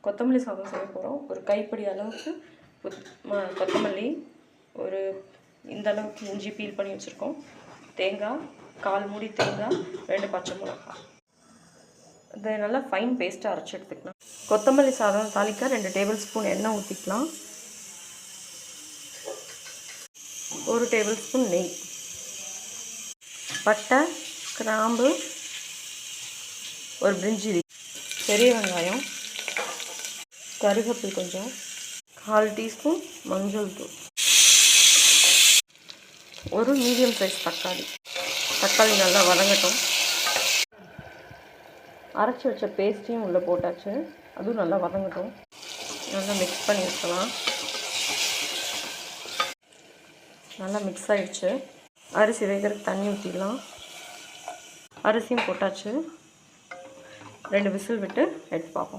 கொத்தமல்லி சாதம் செய்ய போகிறோம். ஒரு கைப்பிடி அளவுக்கு கொத்தமல்லி, ஒரு இந்த அளவுக்கு இஞ்சி பீல் பண்ணி வச்சுருக்கோம், தேங்காய், 1/4 மூடி தேங்காய், 2 பச்சை மிளகாய். இதை நல்லா ஃபைன் பேஸ்ட்டாக அரைச்சி எடுத்துக்கலாம். கொத்தமல்லி சாதம் தாளிக்க 2 டேபிள் ஸ்பூன் எண்ணெய் ஊற்றிக்கலாம். 1 டேபிள் ஸ்பூன் நெய், பட்டை, கிராம்பு, ஒரு பிரிஞ்சி, பெரிய வெங்காயம், கருவேப்பிலை கொஞ்சம், 1/4 டீஸ்பூன் மஞ்சள் தூள், ஒரு மீடியம் சைஸ் தக்காளி நல்லா வதங்கட்டும். அரைச்சி வச்ச பேஸ்ட்டையும் உள்ளே போட்டாச்சு, அதுவும் நல்லா வதங்கட்டும். நல்லா மிக்ஸ் பண்ணி வச்சுக்கலாம். நல்லா மிக்ஸ் ஆகிடுச்சு. அரிசி வேகிறதுக்கு தண்ணி ஊற்றிடலாம். அரிசியும் போட்டாச்சு. 2 விசில் விட்டு எடுத்து பார்ப்போம்.